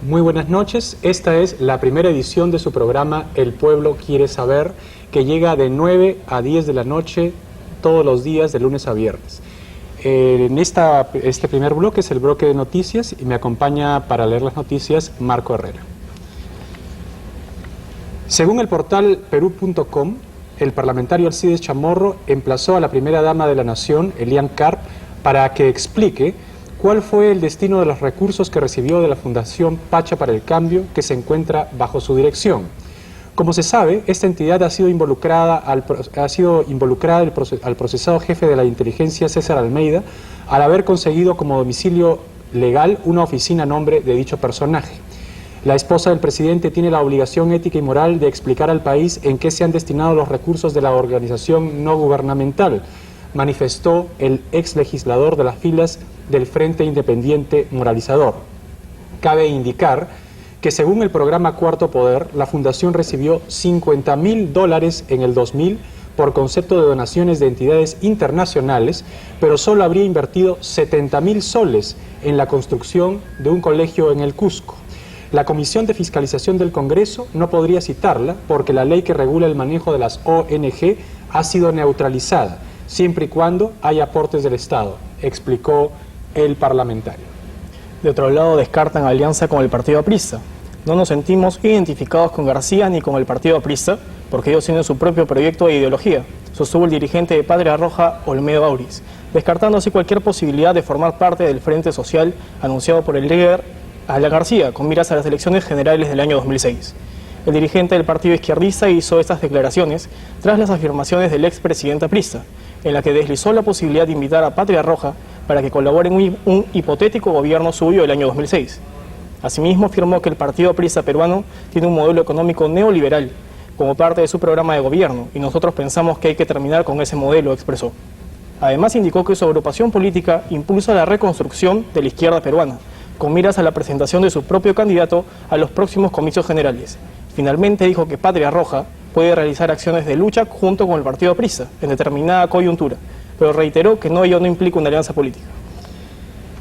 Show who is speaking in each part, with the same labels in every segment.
Speaker 1: Muy buenas noches, esta es la primera edición de su programa El Pueblo Quiere Saber, que llega de 9 a 10 de la noche todos los días de lunes a viernes. En este primer bloque es el bloque de noticias y me acompaña para leer las noticias Marco Herrera. Según el portal perú.com, el parlamentario Alcides Chamorro emplazó a la primera dama de la nación, Elian Karp, para que explique cuál fue el destino de los recursos que recibió de la Fundación Pacha para el Cambio, que se encuentra bajo su dirección. Como se sabe, esta entidad ha sido involucrada al procesado jefe de la inteligencia César Almeida al haber conseguido como domicilio legal una oficina a nombre de dicho personaje. La esposa del presidente tiene la obligación ética y moral de explicar al país en qué se han destinado los recursos de la organización no gubernamental, manifestó el ex legislador de las filas del Frente Independiente Moralizador. Cabe indicar que según el programa Cuarto Poder, la Fundación recibió $50.000 en el 2000 por concepto de donaciones de entidades internacionales, pero solo habría invertido 70.000 soles en la construcción de un colegio en el Cusco. La Comisión de Fiscalización del Congreso no podría citarla porque la ley que regula el manejo de las ONG ha sido neutralizada, siempre y cuando haya aportes del Estado, explicó el parlamentario.
Speaker 2: De otro lado, descartan alianza con el partido aprista. No nos sentimos identificados con García ni con el partido aprista, porque ellos tienen su propio proyecto de ideología, sostuvo el dirigente de Patria Roja, Olmedo Auris, descartando así cualquier posibilidad de formar parte del Frente Social anunciado por el líder Alan García, con miras a las elecciones generales del año 2006. El dirigente del partido izquierdista hizo estas declaraciones tras las afirmaciones del expresidente aprista, en la que deslizó la posibilidad de invitar a Patria Roja para que colabore en un hipotético gobierno suyo del año 2006. Asimismo, afirmó que el partido aprista peruano tiene un modelo económico neoliberal como parte de su programa de gobierno y nosotros pensamos que hay que terminar con ese modelo, expresó. Además, indicó que su agrupación política impulsa la reconstrucción de la izquierda peruana, con miras a la presentación de su propio candidato a los próximos comicios generales. Finalmente dijo que Patria Roja puede realizar acciones de lucha junto con el partido aprista en determinada coyuntura, pero reiteró que ello no implica una alianza política.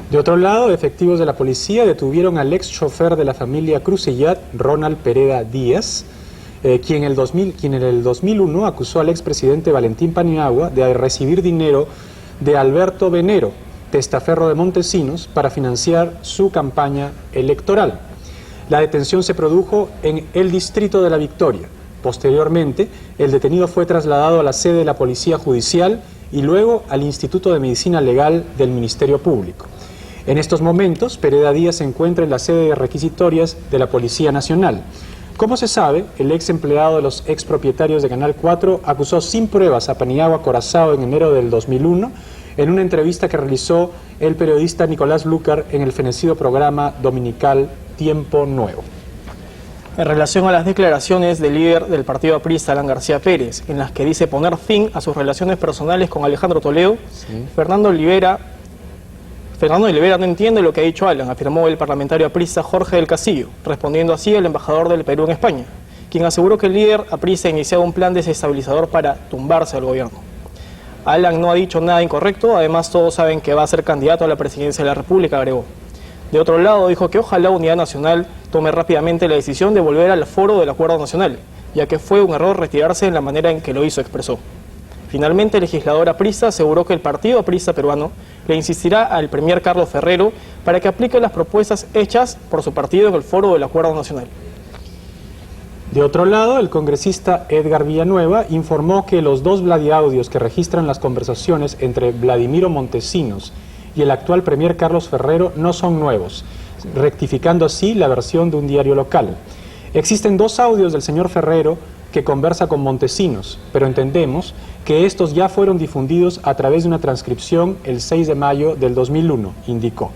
Speaker 1: De otro lado, efectivos de la policía detuvieron al ex chofer de la familia Crucillat, Ronald Pereda Díaz, quien en el 2001 acusó al expresidente Valentín Paniagua de recibir dinero de Alberto Venero, testaferro de Montesinos, para financiar su campaña electoral. La detención se produjo en el distrito de La Victoria. Posteriormente, el detenido fue trasladado a la sede de la Policía Judicial y luego al Instituto de Medicina Legal del Ministerio Público. En estos momentos, Pereda Díaz se encuentra en la sede de requisitorias de la Policía Nacional. Como se sabe, el ex empleado de los expropietarios de Canal 4 acusó sin pruebas a Paniagua Corazao en enero del 2001 en una entrevista que realizó el periodista Nicolás Lúcar en el fenecido programa dominical Tiempo Nuevo.
Speaker 2: En relación a las declaraciones del líder del partido aprista, Alan García Pérez, en las que dice poner fin a sus relaciones personales con Alejandro Toledo, sí. Fernando Olivera no entiende lo que ha dicho Alan, afirmó el parlamentario aprista Jorge del Castillo, respondiendo así al embajador del Perú en España, quien aseguró que el líder aprista ha iniciado un plan desestabilizador para tumbarse al gobierno. Alan no ha dicho nada incorrecto, además todos saben que va a ser candidato a la presidencia de la República, agregó. De otro lado, dijo que ojalá Unidad Nacional tome rápidamente la decisión de volver al foro del Acuerdo Nacional, ya que fue un error retirarse en la manera en que lo hizo, expresó. Finalmente, el legislador aprista aseguró que el partido aprista peruano le insistirá al premier Carlos Ferrero para que aplique las propuestas hechas por su partido en el foro del Acuerdo Nacional.
Speaker 1: De otro lado, el congresista Edgar Villanueva informó que los dos vladiaudios que registran las conversaciones entre Vladimiro Montesinos y el actual premier Carlos Ferrero no son nuevos, rectificando así la versión de un diario local. Existen dos audios del señor Ferrero que conversa con Montesinos, pero entendemos que estos ya fueron difundidos a través de una transcripción el 6 de mayo del 2001, indicó.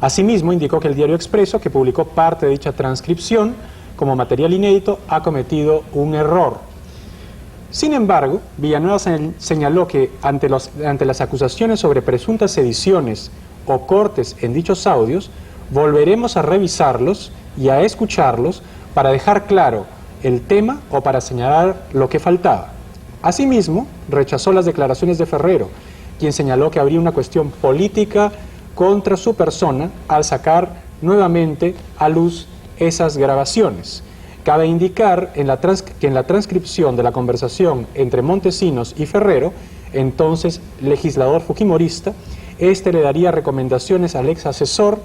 Speaker 1: Asimismo, indicó que el diario Expreso, que publicó parte de dicha transcripción como material inédito, ha cometido un error. Sin embargo, Villanueva señaló que ante las acusaciones sobre presuntas ediciones o cortes en dichos audios, volveremos a revisarlos y a escucharlos para dejar claro el tema o para señalar lo que faltaba. Asimismo, rechazó las declaraciones de Ferrero, quien señaló que habría una cuestión política contra su persona al sacar nuevamente a luz esas grabaciones. Cabe indicar que en la transcripción de la conversación entre Montesinos y Ferrero, entonces legislador fujimorista, este le daría recomendaciones al ex asesor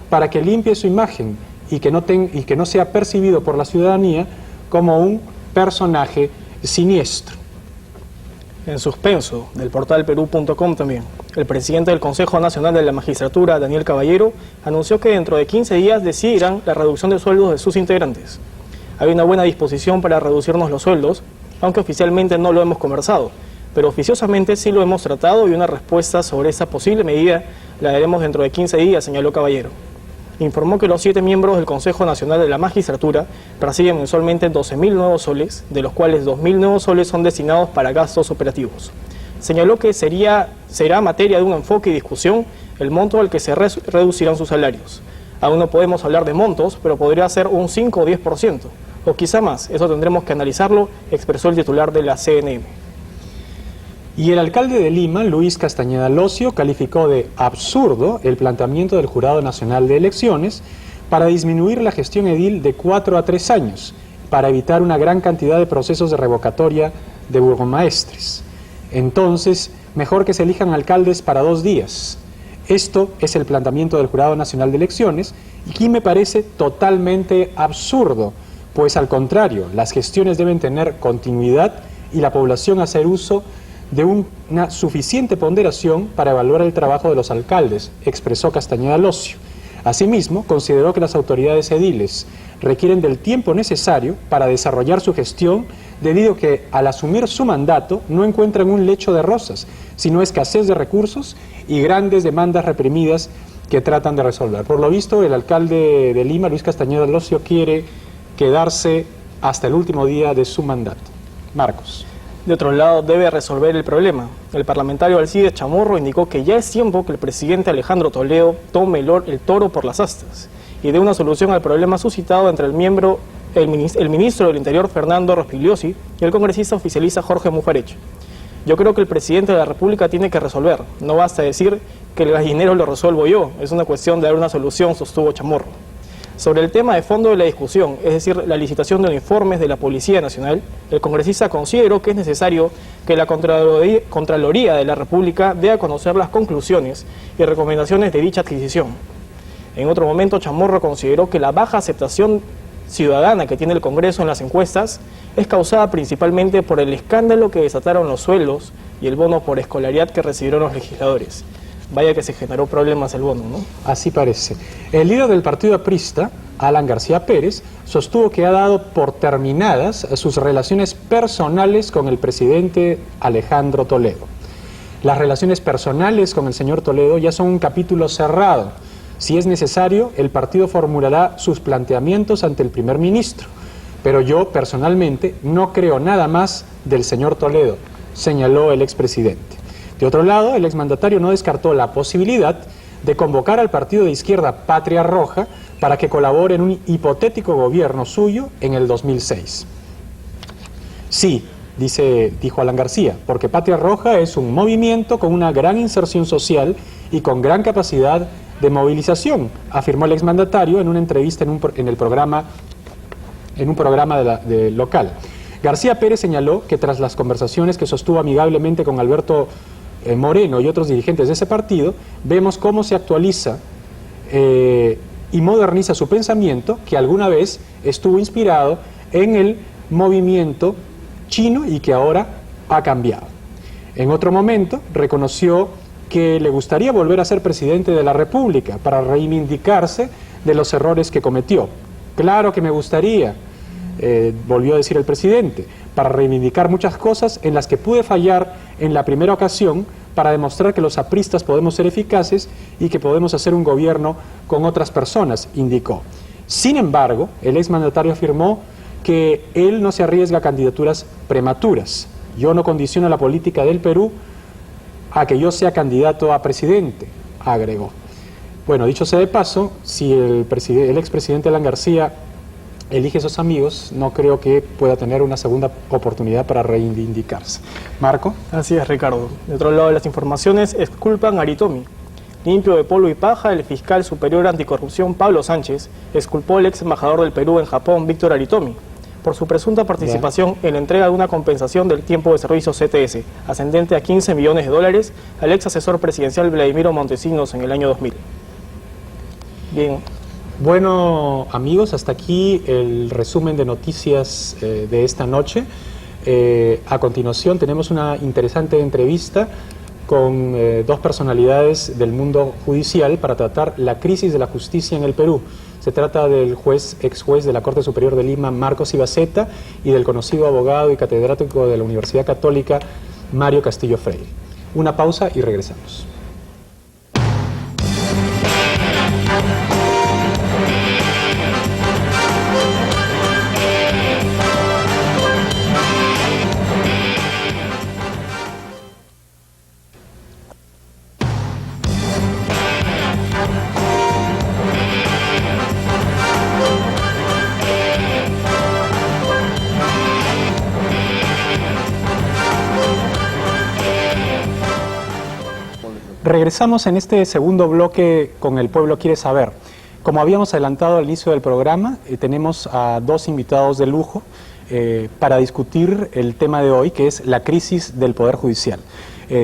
Speaker 1: para que limpie su imagen y que no sea percibido por la ciudadanía como un personaje siniestro.
Speaker 2: En suspenso, del portal perú.com también, el presidente del Consejo Nacional de la Magistratura, Daniel Caballero, anunció que dentro de 15 días decidirán la reducción de sueldos de sus integrantes. Hay una buena disposición para reducirnos los sueldos, aunque oficialmente no lo hemos conversado, pero oficiosamente sí lo hemos tratado y una respuesta sobre esa posible medida la daremos dentro de 15 días, señaló Caballero. Informó que los 7 miembros del Consejo Nacional de la Magistratura reciben mensualmente 12.000 nuevos soles, de los cuales 2.000 nuevos soles son destinados para gastos operativos. Señaló que será materia de un enfoque y discusión el monto al que se reducirán sus salarios. Aún no podemos hablar de montos, pero podría ser un 5 o 10%, o quizá más. Eso tendremos que analizarlo, expresó el titular de la CNM.
Speaker 1: Y el alcalde de Lima, Luis Castañeda Locio, calificó de absurdo el planteamiento del Jurado Nacional de Elecciones para disminuir la gestión edil de 4 a 3 años, para evitar una gran cantidad de procesos de revocatoria de burgomaestres. Entonces, mejor que se elijan alcaldes para 2 días. Esto es el planteamiento del Jurado Nacional de Elecciones y aquí me parece totalmente absurdo, pues al contrario, las gestiones deben tener continuidad y la población hacer uso de una suficiente ponderación para evaluar el trabajo de los alcaldes, expresó Castañeda Locio. Asimismo, consideró que las autoridades ediles requieren del tiempo necesario para desarrollar su gestión, debido a que al asumir su mandato no encuentran un lecho de rosas, sino escasez de recursos y grandes demandas reprimidas que tratan de resolver. Por lo visto, el alcalde de Lima, Luis Castañeda Locio, quiere quedarse hasta el último día de su mandato. Marcos.
Speaker 2: De otro lado, debe resolver el problema. El parlamentario Alcides Chamorro indicó que ya es tiempo que el presidente Alejandro Toledo tome el toro por las astas y dé una solución al problema suscitado entre el ministro del Interior Fernando Rospigliosi y el congresista oficialista Jorge Mufarech. Yo creo que el presidente de la República tiene que resolver. No basta decir que el gallinero lo resuelvo yo. Es una cuestión de dar una solución, sostuvo Chamorro. Sobre el tema de fondo de la discusión, es decir, la licitación de uniformes de la Policía Nacional, el congresista consideró que es necesario que la Contraloría de la República dé a conocer las conclusiones y recomendaciones de dicha adquisición. En otro momento, Chamorro consideró que la baja aceptación ciudadana que tiene el Congreso en las encuestas es causada principalmente por el escándalo que desataron los sueldos y el bono por escolaridad que recibieron los legisladores. Vaya que se generó problemas el bono, ¿no?
Speaker 1: Así parece. El líder del partido aprista, Alan García Pérez, sostuvo que ha dado por terminadas sus relaciones personales con el presidente Alejandro Toledo. Las relaciones personales con el señor Toledo ya son un capítulo cerrado. Si es necesario, el partido formulará sus planteamientos ante el primer ministro. Pero yo, personalmente, no creo nada más del señor Toledo, señaló el expresidente. De otro lado, el exmandatario no descartó la posibilidad de convocar al partido de izquierda Patria Roja para que colabore en un hipotético gobierno suyo en el 2006. Sí, dijo Alan García, porque Patria Roja es un movimiento con una gran inserción social y con gran capacidad de movilización, afirmó el exmandatario en una entrevista en un programa local. García Pérez señaló que tras las conversaciones que sostuvo amigablemente con Alberto Moreno y otros dirigentes de ese partido, vemos cómo se actualiza y moderniza su pensamiento, que alguna vez estuvo inspirado en el movimiento chino y que ahora ha cambiado. En otro momento reconoció que le gustaría volver a ser presidente de la República para reivindicarse de los errores que cometió. Claro que me gustaría, volvió a decir el presidente, para reivindicar muchas cosas en las que pude fallar en la primera ocasión, para demostrar que los apristas podemos ser eficaces y que podemos hacer un gobierno con otras personas, indicó. Sin embargo, el exmandatario afirmó que él no se arriesga a candidaturas prematuras. Yo no condiciono la política del Perú a que yo sea candidato a presidente, agregó. Bueno, dicho sea de paso, si el expresidente Alan García elige esos amigos, no creo que pueda tener una segunda oportunidad para reivindicarse. Marco.
Speaker 2: Así es, Ricardo. De otro lado de las informaciones, exculpan a Aritomi. Limpio de polvo y paja, el fiscal superior anticorrupción Pablo Sánchez exculpó al ex embajador del Perú en Japón, Víctor Aritomi, por su presunta participación en la entrega de una compensación del tiempo de servicio CTS, ascendente a 15 millones de dólares, al ex asesor presidencial Vladimiro Montesinos en el año 2000. Bien.
Speaker 1: Bueno, amigos, hasta aquí el resumen de noticias de esta noche. A continuación tenemos una interesante entrevista con dos personalidades del mundo judicial para tratar la crisis de la justicia en el Perú. Se trata del ex juez de la Corte Superior de Lima, Marcos Ibaceta, y del conocido abogado y catedrático de la Universidad Católica, Mario Castillo Freire. Una pausa y regresamos. Regresamos en este segundo bloque con El Pueblo Quiere Saber. Como habíamos adelantado al inicio del programa, tenemos a dos invitados de lujo para discutir el tema de hoy, que es la crisis del Poder Judicial.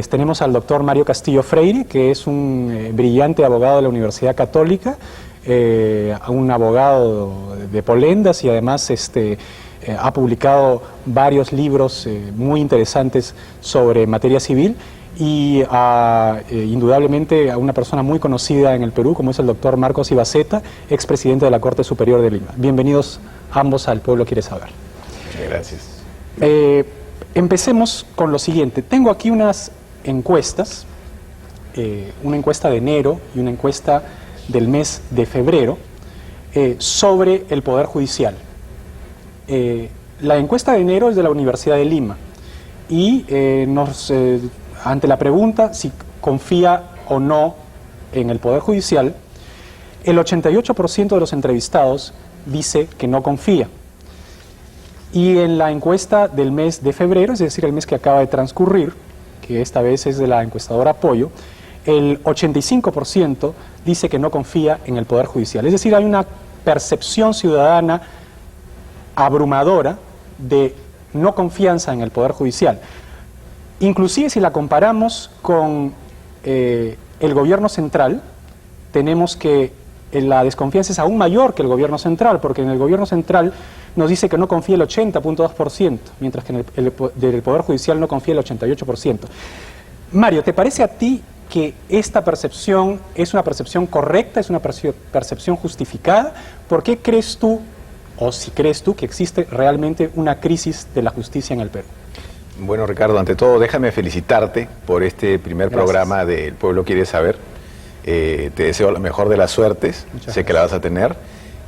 Speaker 1: Tenemos al doctor Mario Castillo Freire, que es un brillante abogado de la Universidad Católica, un abogado de Polendas y además ha publicado varios libros muy interesantes sobre materia civil. Y indudablemente a una persona muy conocida en el Perú, como es el doctor Marcos Ibaceta, expresidente de la Corte Superior de Lima. Bienvenidos ambos al Pueblo Quiere Saber.
Speaker 3: Muchas gracias.
Speaker 1: Empecemos con lo siguiente. Tengo aquí unas encuestas, una encuesta de enero y una encuesta del mes de febrero, sobre el Poder Judicial. La encuesta de enero es de la Universidad de Lima y ante la pregunta si confía o no en el Poder Judicial, el 88% de los entrevistados dice que no confía. Y en la encuesta del mes de febrero, es decir, el mes que acaba de transcurrir, que esta vez es de la encuestadora Apoyo, el 85% dice que no confía en el Poder Judicial. Es decir, hay una percepción ciudadana abrumadora de no confianza en el Poder Judicial. Inclusive si la comparamos con el gobierno central, tenemos que la desconfianza es aún mayor que el gobierno central, porque en el gobierno central nos dice que no confía el 80.2%, mientras que en el Poder Judicial no confía el 88%. Mario, ¿te parece a ti que esta percepción es una percepción correcta, es una percepción justificada? ¿Por qué crees tú, o si crees tú, que existe realmente una crisis de la justicia en el Perú?
Speaker 3: Bueno, Ricardo, ante todo, déjame felicitarte por este primer programa de El Pueblo Quiere Saber. Te deseo la mejor de las suertes, sé que la vas a tener,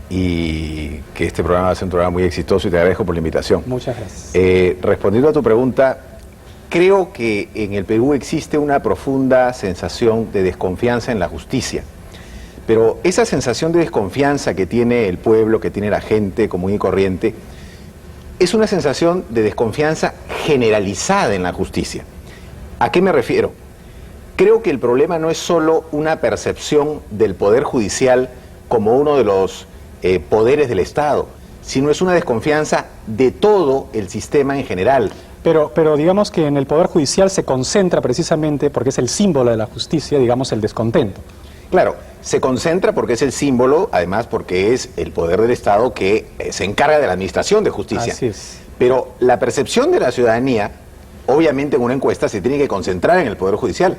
Speaker 3: y que este programa va a ser un programa muy exitoso y te agradezco por la invitación.
Speaker 1: Muchas gracias.
Speaker 3: Respondiendo a tu pregunta, creo que en el Perú existe una profunda sensación de desconfianza en la justicia. Pero esa sensación de desconfianza que tiene el pueblo, que tiene la gente común y corriente, es una sensación de desconfianza generalizada en la justicia. ¿A qué me refiero? Creo que el problema no es solo una percepción del Poder Judicial como uno de los poderes del Estado, sino es una desconfianza de todo el sistema en general.
Speaker 1: Pero digamos que en el Poder Judicial se concentra precisamente, porque es el símbolo de la justicia, digamos, el descontento.
Speaker 3: Claro, se concentra porque es el símbolo, además porque es el poder del Estado que se encarga de la administración de justicia.
Speaker 1: Así es.
Speaker 3: Pero la percepción de la ciudadanía, obviamente en una encuesta se tiene que concentrar en el Poder Judicial,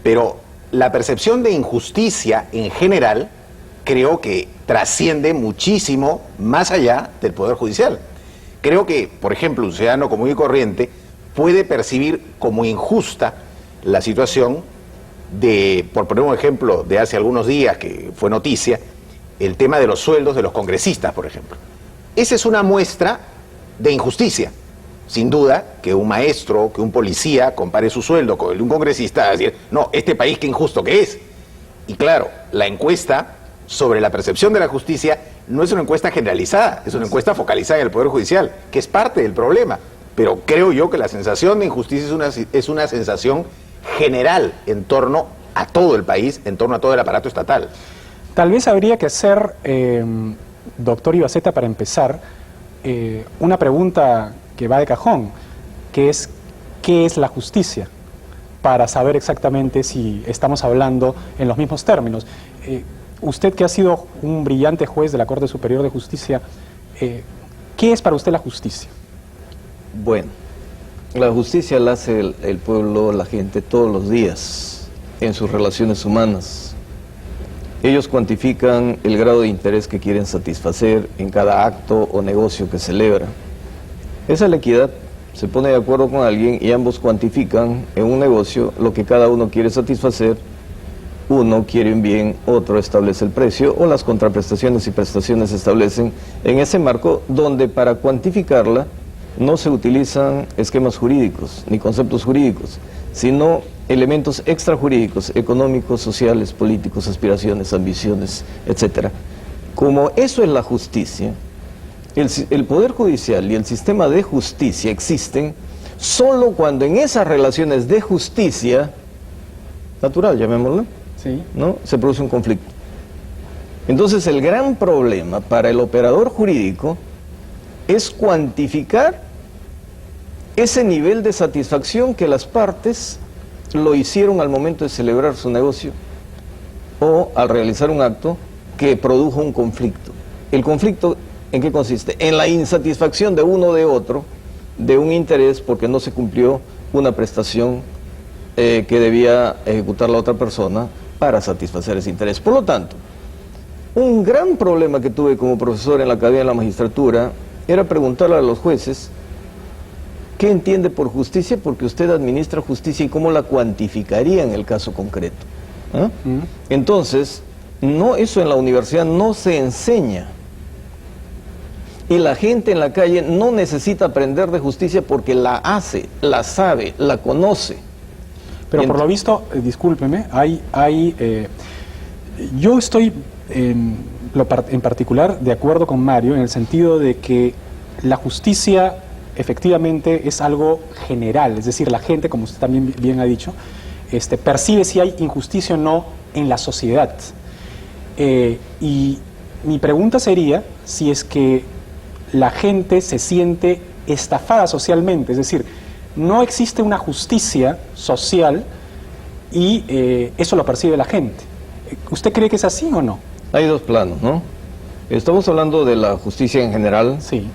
Speaker 3: pero la percepción de injusticia en general creo que trasciende muchísimo más allá del Poder Judicial. Creo que, por ejemplo, un ciudadano común y corriente puede percibir como injusta la situación de, por poner un ejemplo de hace algunos días que fue noticia, el tema de los sueldos de los congresistas, por ejemplo. Esa es una muestra de injusticia. Sin duda que un maestro, que un policía compare su sueldo con el de un congresista, a decir, no, este país qué injusto que es. Y claro, la encuesta sobre la percepción de la justicia no es una encuesta generalizada, es una encuesta focalizada en el Poder Judicial, que es parte del problema. Pero creo yo que la sensación de injusticia es una sensación general en torno a todo el país en torno a todo el aparato estatal.
Speaker 1: Tal vez habría que hacer, doctor Ibaceta, para empezar, una pregunta que va de cajón, que es, ¿qué es la justicia? Para saber exactamente si estamos hablando en los mismos términos. Usted, que ha sido un brillante juez de la Corte Superior de Justicia, ¿qué es para usted la justicia?
Speaker 4: Bueno, la justicia la hace el pueblo, la gente, todos los días, en sus relaciones humanas. Ellos cuantifican el grado de interés que quieren satisfacer en cada acto o negocio que celebra. Esa es la equidad. Se pone de acuerdo con alguien y ambos cuantifican en un negocio lo que cada uno quiere satisfacer. Uno quiere un bien, otro establece el precio, o las contraprestaciones y prestaciones se establecen en ese marco donde para cuantificarla no se utilizan esquemas jurídicos ni conceptos jurídicos, sino elementos extrajurídicos, económicos, sociales, políticos, aspiraciones, ambiciones, etc. Como eso es la justicia, el Poder Judicial y el sistema de justicia existen solo cuando en esas relaciones de justicia natural, llamémoslo,
Speaker 1: Sí.
Speaker 4: ¿no?, se produce un conflicto. Entonces el gran problema para el operador jurídico es cuantificar ese nivel de satisfacción que las partes lo hicieron al momento de celebrar su negocio o al realizar un acto que produjo un conflicto. El conflicto, ¿en qué consiste? En la insatisfacción de uno o de otro de un interés porque no se cumplió una prestación que debía ejecutar la otra persona para satisfacer ese interés. Por lo tanto, un gran problema que tuve como profesor en la Academia de la Magistratura era preguntarle a los jueces ¿qué entiende por justicia? Porque usted administra justicia y cómo la cuantificaría en el caso concreto. ¿Ah? Entonces, no, eso en la universidad no se enseña. Y la gente en la calle no necesita aprender de justicia porque la hace, la sabe, la conoce.
Speaker 1: Pero por lo visto, discúlpeme, yo estoy en particular de acuerdo con Mario en el sentido de que la justicia efectivamente es algo general, es decir, la gente, como usted también bien ha dicho, percibe si hay injusticia o no en la sociedad. Y mi pregunta sería si es que la gente se siente estafada socialmente, es decir, no existe una justicia social y eso lo percibe la gente. ¿Usted cree que es así o no?
Speaker 4: Hay dos planos, ¿no? Estamos hablando de la justicia en general.
Speaker 1: Sí.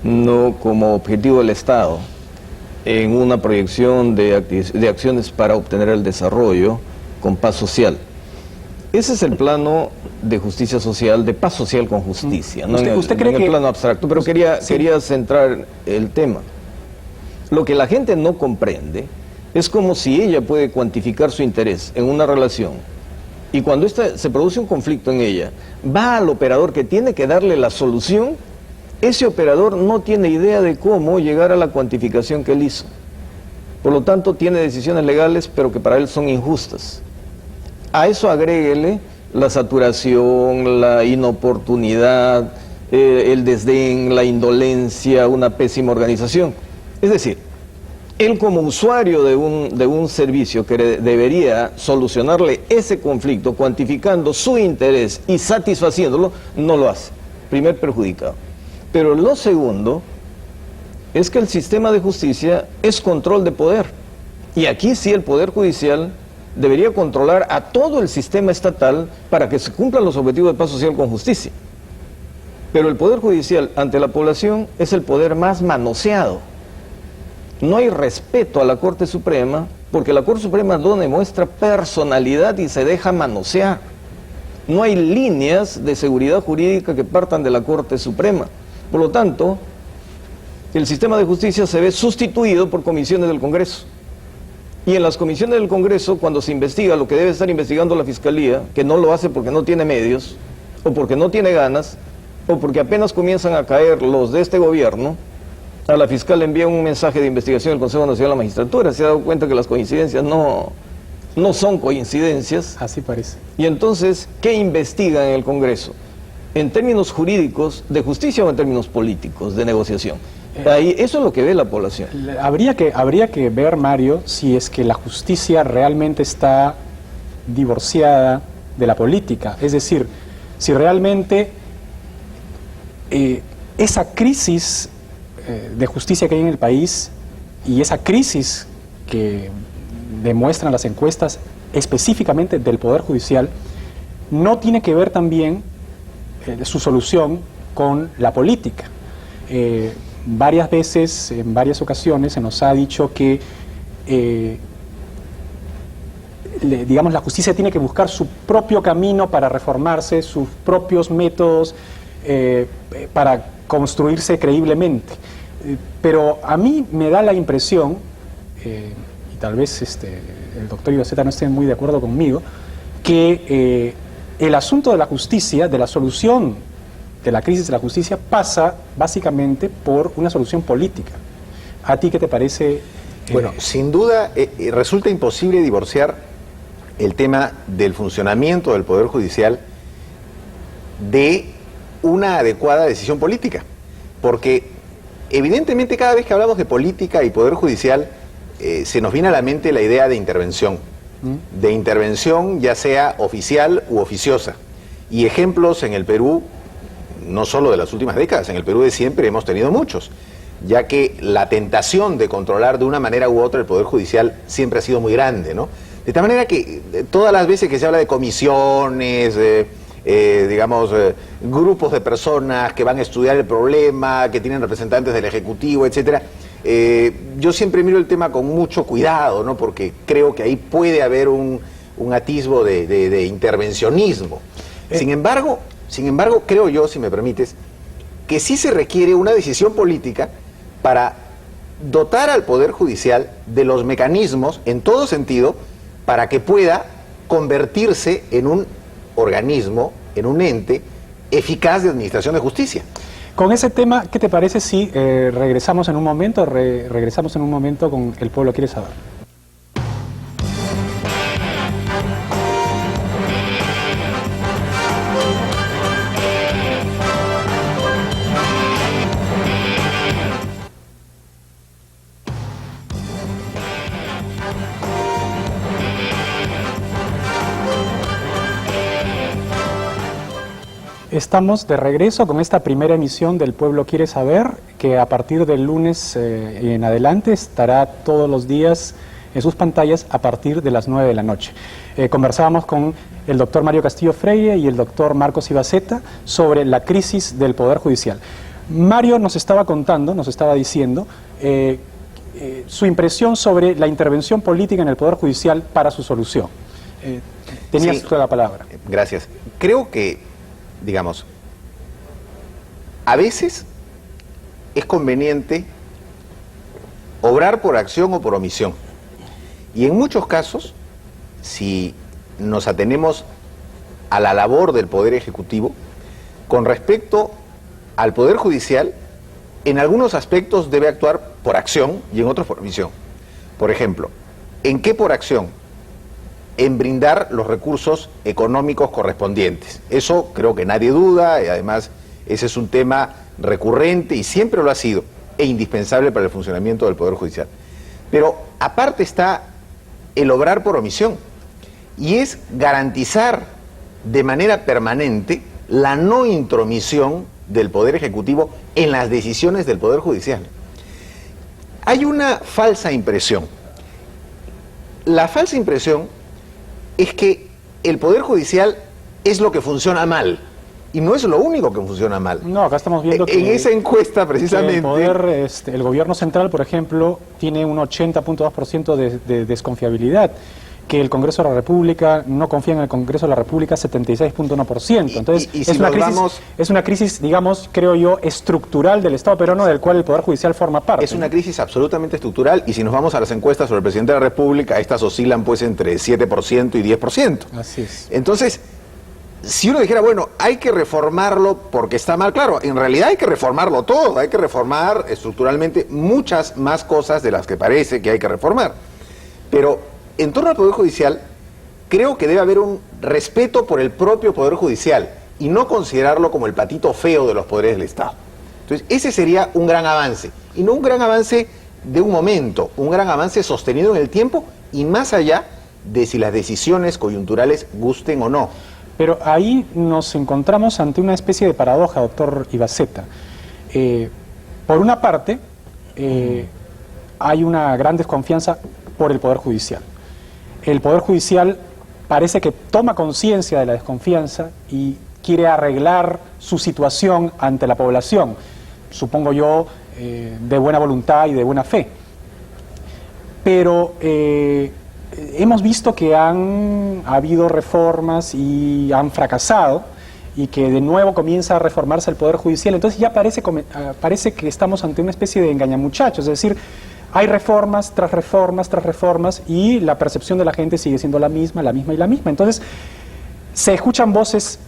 Speaker 4: No como objetivo del Estado, en una proyección de acciones para obtener el desarrollo con paz social. Ese es el plano de justicia social, de paz social con justicia, ¿no?
Speaker 1: ¿Usted cree
Speaker 4: en el plano abstracto, pero quería centrar el tema. Lo que la gente no comprende es como si ella puede cuantificar su interés en una relación y cuando se produce un conflicto en ella, va al operador que tiene que darle la solución. Ese operador no tiene idea de cómo llegar a la cuantificación que él hizo. Por lo tanto, tiene decisiones legales, pero que para él son injustas. A eso agréguele la saturación, la inoportunidad, el desdén, la indolencia, una pésima organización. Es decir, él como usuario de un servicio que debería solucionarle ese conflicto, cuantificando su interés y satisfaciéndolo, no lo hace. Primer perjudicado. Pero lo segundo es que el sistema de justicia es control de poder. Y aquí sí el Poder Judicial debería controlar a todo el sistema estatal para que se cumplan los objetivos de paz social con justicia. Pero el Poder Judicial ante la población es el poder más manoseado. No hay respeto a la Corte Suprema porque la Corte Suprema no demuestra personalidad y se deja manosear. No hay líneas de seguridad jurídica que partan de la Corte Suprema. Por lo tanto, el sistema de justicia se ve sustituido por comisiones del Congreso. Y en las comisiones del Congreso, cuando se investiga lo que debe estar investigando la Fiscalía, que no lo hace porque no tiene medios, o porque no tiene ganas, o porque apenas comienzan a caer los de este gobierno, a la fiscal le envía un mensaje de investigación del Consejo Nacional de la Magistratura. Se ha dado cuenta que las coincidencias no son coincidencias.
Speaker 1: Así parece.
Speaker 4: Y entonces, ¿qué investiga en el Congreso? ¿En términos jurídicos de justicia o en términos políticos de negociación? Ahí, eso es lo que ve la población.
Speaker 1: Habría que ver, Mario, si es que la justicia realmente está divorciada de la política. Es decir, si realmente esa crisis de justicia que hay en el país y esa crisis que demuestran las encuestas específicamente del Poder Judicial, no tiene que ver también su solución con la política. Varias veces, en varias ocasiones, se nos ha dicho que digamos, la justicia tiene que buscar su propio camino para reformarse, sus propios métodos para construirse creíblemente. Pero a mí me da la impresión, y tal vez el doctor Ibaceta no esté muy de acuerdo conmigo, que el asunto de la justicia, de la solución de la crisis de la justicia, pasa básicamente por una solución política. ¿A ti qué te parece?
Speaker 3: Bueno, sin duda resulta imposible divorciar el tema del funcionamiento del Poder Judicial de una adecuada decisión política, porque evidentemente cada vez que hablamos de política y Poder Judicial se nos viene a la mente la idea de intervención ya sea oficial u oficiosa, y ejemplos en el Perú, no solo de las últimas décadas, en el Perú de siempre hemos tenido muchos, ya que la tentación de controlar de una manera u otra el Poder Judicial siempre ha sido muy grande, ¿no? De tal manera que todas las veces que se habla de comisiones, grupos de personas que van a estudiar el problema, que tienen representantes del Ejecutivo, etcétera, yo siempre miro el tema con mucho cuidado, ¿no? Porque creo que ahí puede haber un atisbo de intervencionismo. Sin embargo, creo yo, si me permites, que sí se requiere una decisión política para dotar al Poder Judicial de los mecanismos, en todo sentido, para que pueda convertirse en un organismo, en un ente eficaz de administración de justicia.
Speaker 1: Con ese tema, ¿qué te parece si regresamos en un momento? Regresamos en un momento con El Pueblo Quiere Saber. Estamos de regreso con esta primera emisión del Pueblo Quiere Saber, que a partir del lunes en adelante estará todos los días en sus pantallas a partir de las 9 de la noche. Conversábamos con el doctor Mario Castillo Freire y el doctor Marcos Ibaceta sobre la crisis del Poder Judicial. Mario nos estaba contando, nos estaba diciendo su impresión sobre la intervención política en el Poder Judicial para su solución. Tenías toda la palabra.
Speaker 3: Gracias. Creo que, digamos, a veces es conveniente obrar por acción o por omisión. Y en muchos casos, si nos atenemos a la labor del Poder Ejecutivo, con respecto al Poder Judicial, en algunos aspectos debe actuar por acción y en otros por omisión. Por ejemplo, ¿en qué por acción? En brindar los recursos económicos correspondientes. Eso creo que nadie duda, y además ese es un tema recurrente y siempre lo ha sido, e indispensable para el funcionamiento del Poder Judicial. Pero aparte está el obrar por omisión, y es garantizar de manera permanente la no intromisión del Poder Ejecutivo en las decisiones del Poder Judicial. Hay una falsa impresión. La falsa impresión es que el Poder Judicial es lo que funciona mal, y no es lo único que funciona mal.
Speaker 1: No, acá estamos viendo que
Speaker 3: en esa encuesta precisamente
Speaker 1: el gobierno central, por ejemplo, tiene un 80.2% de desconfiabilidad, que el Congreso de la República no confía en el Congreso de la República 76.1%. Entonces,
Speaker 3: y si
Speaker 1: es una crisis, digamos, creo yo, estructural del Estado peruano, del cual el Poder Judicial forma parte.
Speaker 3: Es una crisis absolutamente estructural, y si nos vamos a las encuestas sobre el presidente de la República, estas oscilan pues entre 7% y 10%.
Speaker 1: Así es.
Speaker 3: Entonces, si uno dijera, bueno, hay que reformarlo porque está mal, claro, en realidad hay que reformarlo todo, hay que reformar estructuralmente muchas más cosas de las que parece que hay que reformar. Pero en torno al Poder Judicial, creo que debe haber un respeto por el propio Poder Judicial y no considerarlo como el patito feo de los poderes del Estado. Entonces, ese sería un gran avance, y no un gran avance de un momento, un gran avance sostenido en el tiempo y más allá de si las decisiones coyunturales gusten o no.
Speaker 1: Pero ahí nos encontramos ante una especie de paradoja, doctor Ibaceta. Por una parte, hay una gran desconfianza por el Poder Judicial. El Poder Judicial parece que toma conciencia de la desconfianza y quiere arreglar su situación ante la población, supongo yo, de buena voluntad y de buena fe. Pero hemos visto que han habido reformas y han fracasado y que de nuevo comienza a reformarse el Poder Judicial. Entonces ya parece que estamos ante una especie de engañamuchachos, es decir, hay reformas tras reformas tras reformas y la percepción de la gente sigue siendo la misma y la misma. Entonces se escuchan voces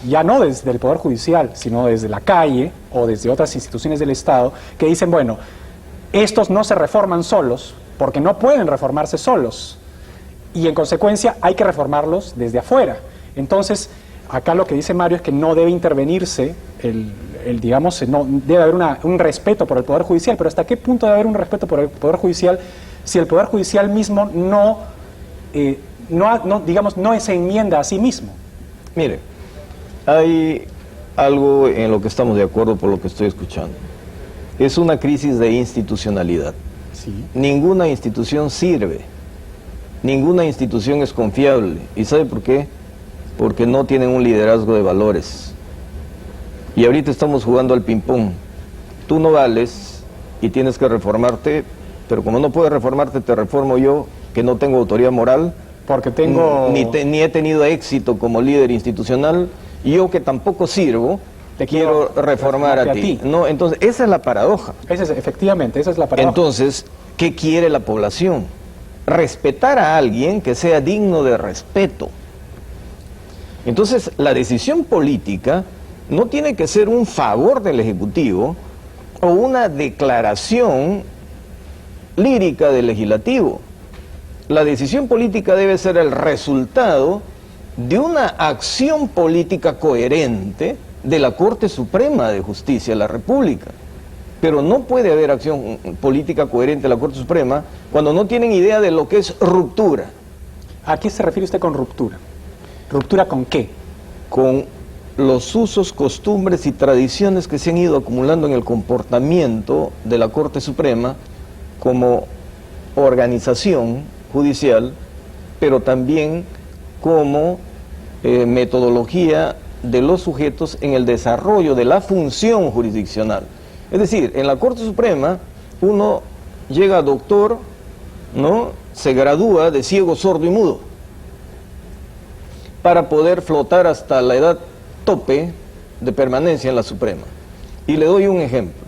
Speaker 1: ya no desde el Poder Judicial, sino desde la calle o desde otras instituciones del Estado que dicen, bueno, estos no se reforman solos, porque no pueden reformarse solos y en consecuencia hay que reformarlos desde afuera. Entonces, acá lo que dice Mario es que no debe intervenirse digamos, no debe haber un respeto por el Poder Judicial, pero ¿hasta qué punto debe haber un respeto por el Poder Judicial si el Poder Judicial mismo no se enmienda a sí mismo?
Speaker 4: Mire, hay algo en lo que estamos de acuerdo por lo que estoy escuchando. Es una crisis de institucionalidad.
Speaker 1: Sí.
Speaker 4: Ninguna institución sirve, ninguna institución es confiable. ¿Y sabe por qué? Porque no tienen un liderazgo de valores. Y ahorita estamos jugando al ping-pong. Tú no vales y tienes que reformarte, pero como no puedes reformarte, te reformo yo, que no tengo autoridad moral,
Speaker 1: porque tengo...
Speaker 4: ni he tenido éxito como líder institucional, y yo que tampoco sirvo,
Speaker 1: Te
Speaker 4: quiero reformar a ti. No, entonces, esa es la paradoja.
Speaker 1: Efectivamente, esa es la paradoja.
Speaker 4: Entonces, ¿qué quiere la población? Respetar a alguien que sea digno de respeto. Entonces, la decisión política no tiene que ser un favor del Ejecutivo o una declaración lírica del Legislativo. La decisión política debe ser el resultado de una acción política coherente de la Corte Suprema de Justicia de la República. Pero no puede haber acción política coherente de la Corte Suprema cuando no tienen idea de lo que es ruptura.
Speaker 1: ¿A qué se refiere usted con ruptura? ¿Ruptura con qué?
Speaker 4: Con los usos, costumbres y tradiciones que se han ido acumulando en el comportamiento de la Corte Suprema como organización judicial, pero también como metodología de los sujetos en el desarrollo de la función jurisdiccional. Es decir, en la Corte Suprema uno llega a doctor, ¿no? Se gradúa de ciego, sordo y mudo para poder flotar hasta la edad tope de permanencia en la Suprema. Y le doy un ejemplo.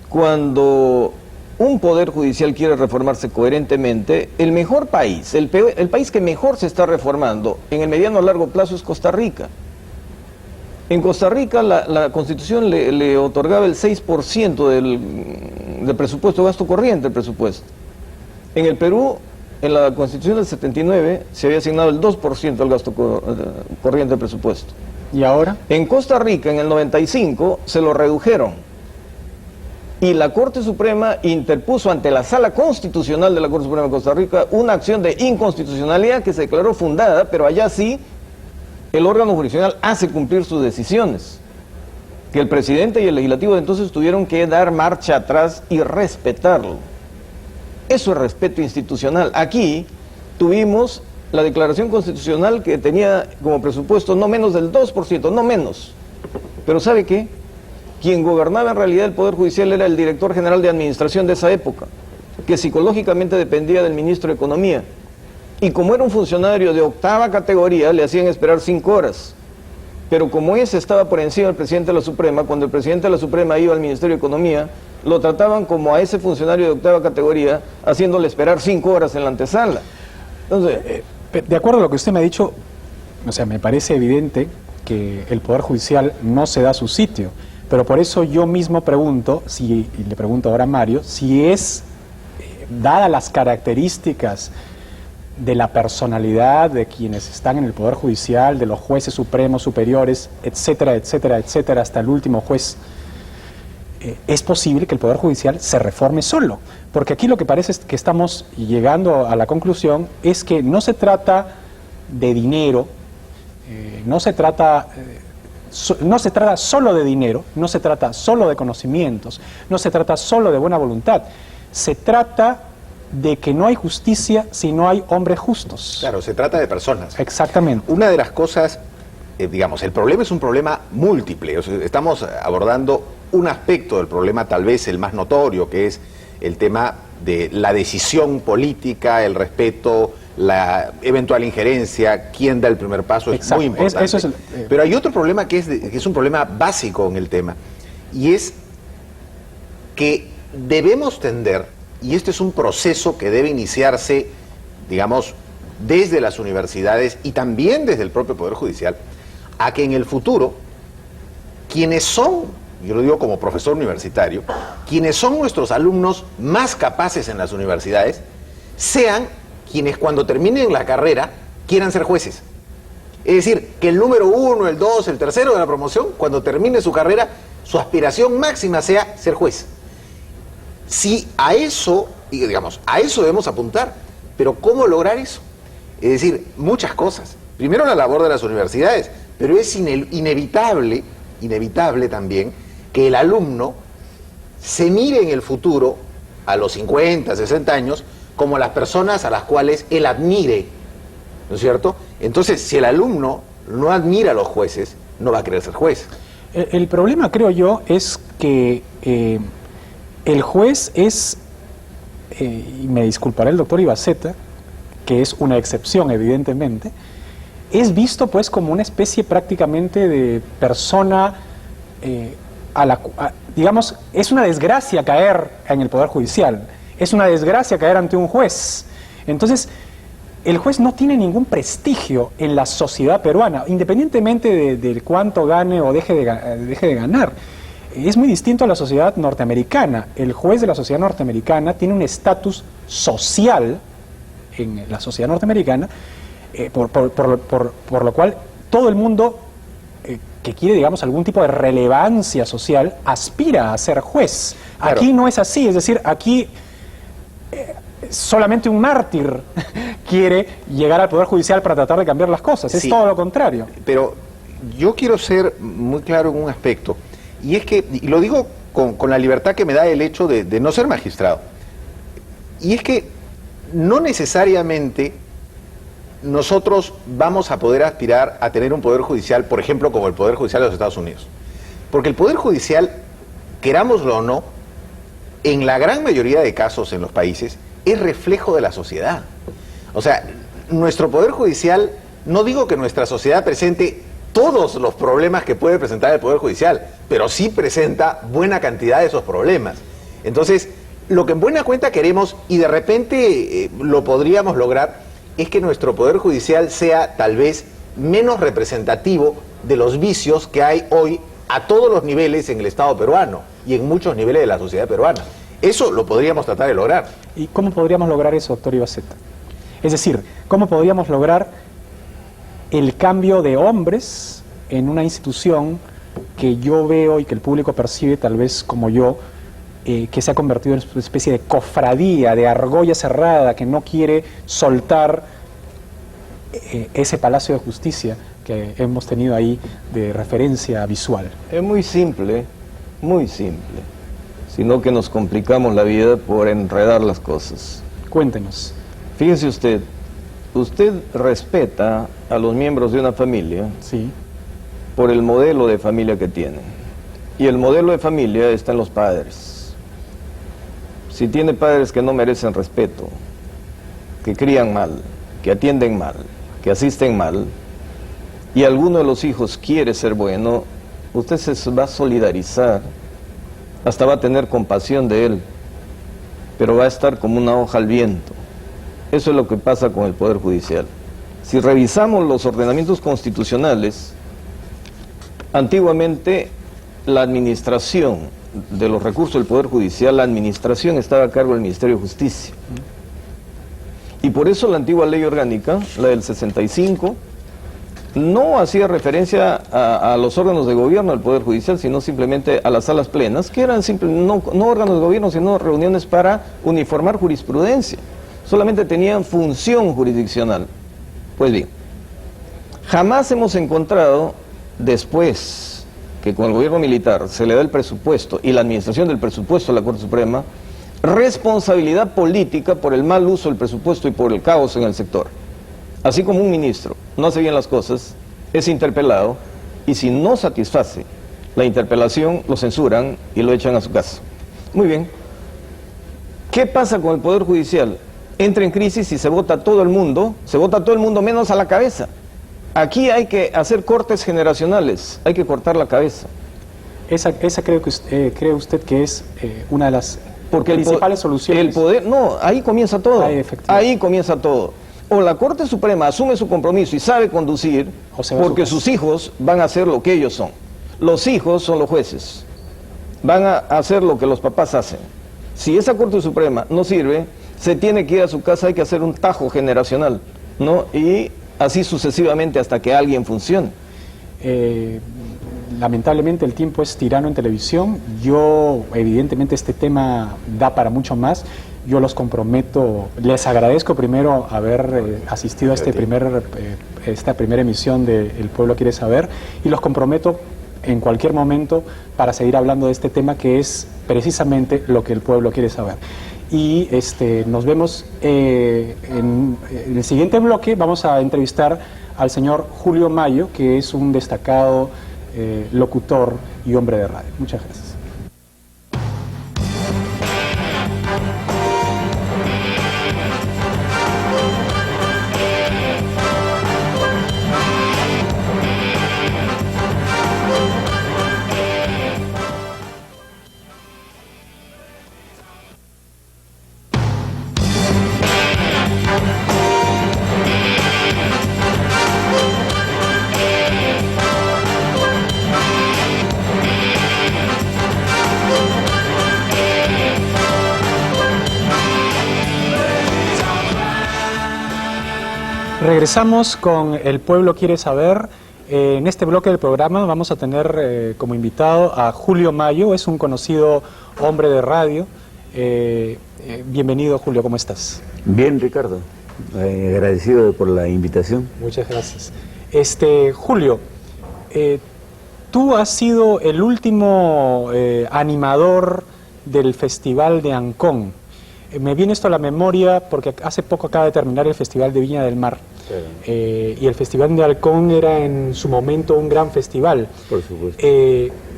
Speaker 4: Cuando un poder judicial quiere reformarse coherentemente, el mejor país, el país que mejor se está reformando en el mediano a largo plazo es Costa Rica. En Costa Rica la Constitución le otorgaba el 6% del presupuesto, de gasto corriente del presupuesto. En el Perú, en la Constitución del 79, se había asignado el 2% del gasto corriente del presupuesto.
Speaker 1: ¿Y ahora?
Speaker 4: En Costa Rica, en el 95, se lo redujeron. Y la Corte Suprema interpuso ante la Sala Constitucional de la Corte Suprema de Costa Rica una acción de inconstitucionalidad que se declaró fundada, pero allá sí el órgano jurisdiccional hace cumplir sus decisiones. Que el presidente y el legislativo de entonces tuvieron que dar marcha atrás y respetarlo. Eso es respeto institucional. Aquí tuvimos la declaración constitucional que tenía como presupuesto no menos del 2%, no menos. Pero ¿sabe qué? Quien gobernaba en realidad el Poder Judicial era el director general de administración de esa época, que psicológicamente dependía del ministro de Economía. Y como era un funcionario de 8ª categoría, le hacían esperar 5 horas. Pero como ese estaba por encima del presidente de la Suprema, cuando el presidente de la Suprema iba al Ministerio de Economía, lo trataban como a ese funcionario de 8ª categoría, haciéndole esperar 5 horas en la antesala. Entonces,
Speaker 1: de acuerdo a lo que usted me ha dicho, o sea, me parece evidente que el Poder Judicial no se da su sitio, pero por eso yo mismo pregunto, y le pregunto ahora a Mario, si es, dadas las características de la personalidad de quienes están en el Poder Judicial, de los jueces supremos, superiores, etcétera, etcétera, etcétera, hasta el último juez, es posible que el Poder Judicial se reforme solo. Porque aquí lo que parece es que estamos llegando a la conclusión es que no se trata de dinero, no se trata solo de dinero, no se trata solo de conocimientos, no se trata solo de buena voluntad. Se trata de que no hay justicia si no hay hombres justos.
Speaker 3: Claro, se trata de personas.
Speaker 1: Exactamente.
Speaker 3: Una de las cosas, digamos, el problema es un problema múltiple. O sea, estamos abordando un aspecto del problema, tal vez el más notorio, que es el tema de la decisión política, el respeto, la eventual injerencia, quién da el primer paso, es
Speaker 1: Exacto.
Speaker 3: muy importante.
Speaker 1: Eso es
Speaker 3: Pero hay otro problema que es un problema básico en el tema, y es que debemos tender, y este es un proceso que debe iniciarse, digamos, desde las universidades y también desde el propio Poder Judicial, a que en el futuro, quienes son, yo lo digo como profesor universitario, quienes son nuestros alumnos más capaces en las universidades, sean quienes cuando terminen la carrera quieran ser jueces. Es decir, que el número 1, el 2, el tercero de la promoción, cuando termine su carrera, su aspiración máxima sea ser juez. Si a eso, digamos, a eso debemos apuntar, pero ¿cómo lograr eso? Es decir, muchas cosas. Primero la labor de las universidades, pero es inevitable también que el alumno se mire en el futuro, a los 50, 60 años, como las personas a las cuales él admire, ¿no es cierto? Entonces, si el alumno no admira a los jueces, no va a querer ser juez.
Speaker 1: El problema, creo yo, es que el juez es, y me disculpará el doctor Ibaceta, que es una excepción evidentemente, es visto pues como una especie prácticamente de persona, digamos, es una desgracia caer en el Poder Judicial, es una desgracia caer ante un juez. Entonces, el juez no tiene ningún prestigio en la sociedad peruana, independientemente de cuánto gane o deje de ganar. Es muy distinto a la sociedad norteamericana. El juez de la sociedad norteamericana tiene un estatus social en la sociedad norteamericana, por lo cual todo el mundo que quiere, digamos, algún tipo de relevancia social aspira a ser juez. Claro. Aquí no es así, es decir, aquí solamente un mártir quiere llegar al Poder Judicial para tratar de cambiar las cosas, sí, es todo lo contrario.
Speaker 3: Pero yo quiero ser muy claro en un aspecto, y es que, y lo digo con la libertad que me da el hecho de no ser magistrado, y es que no necesariamente nosotros vamos a poder aspirar a tener un Poder Judicial, por ejemplo, como el Poder Judicial de los Estados Unidos. Porque el Poder Judicial, querámoslo o no, en la gran mayoría de casos en los países, es reflejo de la sociedad. O sea, nuestro Poder Judicial, no digo que nuestra sociedad presente todos los problemas que puede presentar el Poder Judicial, pero sí presenta buena cantidad de esos problemas. Entonces, lo que en buena cuenta queremos, y de repente lo podríamos lograr, es que nuestro Poder Judicial sea tal vez menos representativo de los vicios que hay hoy a todos los niveles en el Estado peruano y en muchos niveles de la sociedad peruana. Eso lo podríamos tratar de lograr.
Speaker 1: ¿Y cómo podríamos lograr eso, doctor Ibaceta? Es decir, ¿cómo podríamos lograr el cambio de hombres en una institución que yo veo y que el público percibe tal vez como yo, que se ha convertido en una especie de cofradía, de argolla cerrada, que no quiere soltar ese palacio de justicia que hemos tenido ahí de referencia visual?
Speaker 4: Es muy simple, sino que nos complicamos la vida por enredar las cosas.
Speaker 1: Cuéntenos.
Speaker 4: Fíjese usted respeta a los miembros de una familia,
Speaker 1: sí,
Speaker 4: por el modelo de familia que tienen. Y el modelo de familia está en los padres. Si tiene padres que no merecen respeto, que crían mal, que atienden mal, que asisten mal, y alguno de los hijos quiere ser bueno, usted se va a solidarizar, hasta va a tener compasión de él, pero va a estar como una hoja al viento. Eso es lo que pasa con el Poder Judicial. Si revisamos los ordenamientos constitucionales, antiguamente la administración de los recursos del Poder Judicial, la administración estaba a cargo del Ministerio de Justicia. Y por eso la antigua ley orgánica, la del 65, no hacía referencia a los órganos de gobierno del Poder Judicial, sino simplemente a las salas plenas, que eran no órganos de gobierno, sino reuniones para uniformar jurisprudencia. Solamente tenían función jurisdiccional. Pues bien, jamás hemos encontrado, después que con el gobierno militar se le da el presupuesto y la administración del presupuesto a la Corte Suprema, responsabilidad política por el mal uso del presupuesto y por el caos en el sector. Así como un ministro no hace bien las cosas, es interpelado y si no satisface la interpelación, lo censuran y lo echan a su casa. Muy bien. ¿Qué pasa con el Poder Judicial? Entra en crisis y se vota todo el mundo menos a la cabeza. Aquí hay que hacer cortes generacionales, hay que cortar la cabeza.
Speaker 1: Esa cree usted que es una de las
Speaker 4: Porque
Speaker 1: principales soluciones.
Speaker 4: El poder, no, ahí comienza todo. Ahí comienza todo. O la Corte Suprema asume su compromiso y sabe conducir, porque sus hijos van a hacer lo que ellos son. Los hijos son los jueces. Van a hacer lo que los papás hacen. Si esa Corte Suprema no sirve, se tiene que ir a su casa, hay que hacer un tajo generacional, ¿no? Y así sucesivamente hasta que alguien funcione.
Speaker 1: Lamentablemente el tiempo es tirano en televisión. Yo, evidentemente, este tema da para mucho más. Yo los comprometo, les agradezco primero haber asistido a esta primera emisión de El Pueblo Quiere Saber, y los comprometo en cualquier momento para seguir hablando de este tema que es precisamente lo que el pueblo quiere saber. Y nos vemos en el siguiente bloque. Vamos a entrevistar al señor Julio Mayo, que es un destacado locutor y hombre de radio. Muchas gracias. Regresamos con El Pueblo Quiere Saber. En este bloque del programa vamos a tener como invitado a Julio Mayo. Es un conocido hombre de radio. Bienvenido, Julio, ¿cómo estás?
Speaker 5: Bien, Ricardo. Agradecido por la invitación.
Speaker 1: Muchas gracias. Julio, tú has sido el último animador del Festival de Ancón. Me viene esto a la memoria porque hace poco acaba de terminar el Festival de Viña del Mar. Y el Festival de Ancón era en su momento un gran festival.
Speaker 5: Por supuesto.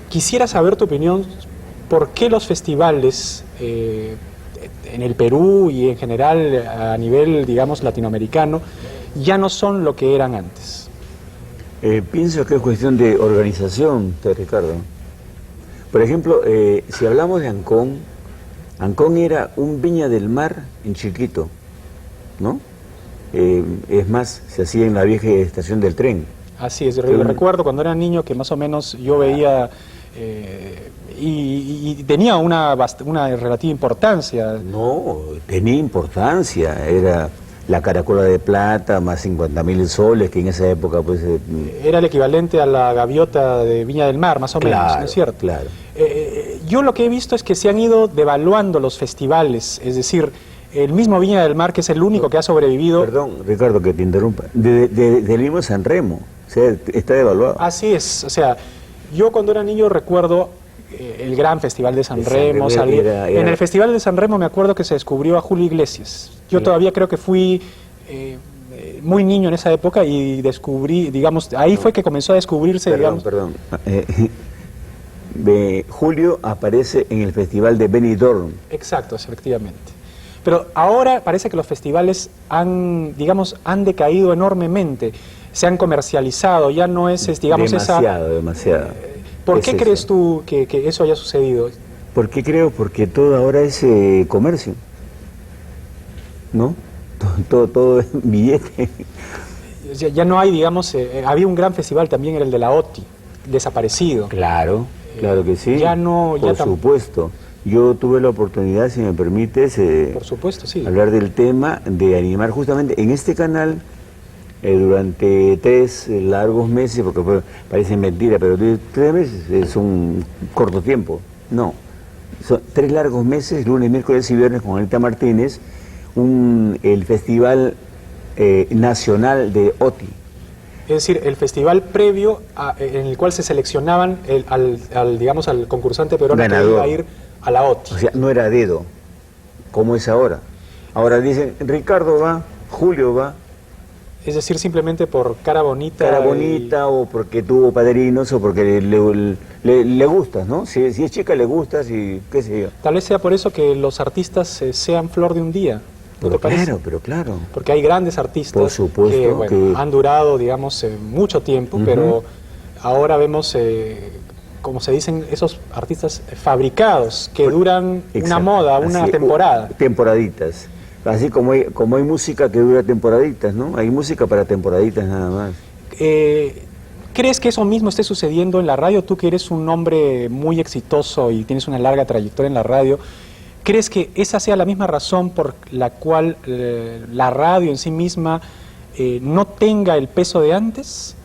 Speaker 1: Quisiera saber tu opinión, ¿por qué los festivales en el Perú y en general a nivel, digamos, latinoamericano ya no son lo que eran antes?
Speaker 5: Pienso que es cuestión de organización, Ricardo. Por ejemplo, si hablamos de Ancón, Ancón era un Viña del Mar en chiquito, ¿no? Es más, se hacía en la vieja estación del tren.
Speaker 1: Así es, yo recuerdo cuando era niño que más o menos yo veía y tenía una relativa importancia.
Speaker 5: No, tenía importancia, era la caracola de plata más 50.000 soles, que en esa época pues...
Speaker 1: era el equivalente a la gaviota de Viña del Mar, más o menos, ¿no es cierto?
Speaker 5: Claro.
Speaker 1: Yo lo que he visto es que se han ido devaluando los festivales, es decir, el mismo Viña del Mar, que es el único que ha sobrevivido...
Speaker 5: Perdón, Ricardo, que te interrumpa. Del mismo San Remo, o sea, está devaluado.
Speaker 1: Así es, o sea, yo cuando era niño recuerdo el gran Festival de San Remo. En el Festival de San Remo me acuerdo que se descubrió a Julio Iglesias. Yo todavía creo que fui muy niño en esa época y descubrí, digamos, ahí fue que comenzó a descubrirse, digamos...
Speaker 5: Perdón. Julio aparece en el Festival de Benidorm.
Speaker 1: Exacto, efectivamente. Pero ahora parece que los festivales han decaído enormemente, se han comercializado, ya no es digamos,
Speaker 5: demasiado.
Speaker 1: ¿Por qué crees tú que eso haya sucedido?
Speaker 5: ¿Por qué creo? Porque todo ahora es comercio, ¿no? Todo es billete.
Speaker 1: Ya no hay, digamos, había un gran festival también, era el de la OTI, desaparecido.
Speaker 5: Claro que sí.
Speaker 1: Ya no,
Speaker 5: por supuesto. Yo tuve la oportunidad, si me permites,
Speaker 1: por supuesto, sí,
Speaker 5: hablar del tema, de animar justamente en este canal. durante 3 largos meses, porque parece mentira, pero 3 meses es un corto tiempo. No, son 3 largos meses, lunes, miércoles y viernes con Anita Martínez, el Festival Nacional de OTI.
Speaker 1: Es decir, el festival previo en el cual se seleccionaban digamos, al concursante peruano que iba a ir a la OTI.
Speaker 5: O sea, no era a dedo, como es ahora. Ahora dicen, Ricardo va, Julio va.
Speaker 1: Es decir, simplemente por cara bonita.
Speaker 5: Cara bonita, o porque tuvo padrinos, o porque le gustas, ¿no? Si es chica, le gustas y qué sé yo.
Speaker 1: Tal vez sea por eso que los artistas sean flor de un día. ¿No te parece?
Speaker 5: Claro, pero claro.
Speaker 1: Porque hay grandes artistas
Speaker 5: Por supuesto,
Speaker 1: que, bueno, han durado, digamos, mucho tiempo, pero ahora vemos, como se dicen, esos artistas fabricados que duran una moda, una temporada.
Speaker 5: Temporaditas. Así como hay música que dura temporaditas, ¿no? Hay música para temporaditas nada más.
Speaker 1: ¿Crees que eso mismo esté sucediendo en la radio? Tú que eres un hombre muy exitoso y tienes una larga trayectoria en la radio, ¿crees que esa sea la misma razón por la cual la radio en sí misma no tenga el peso de antes?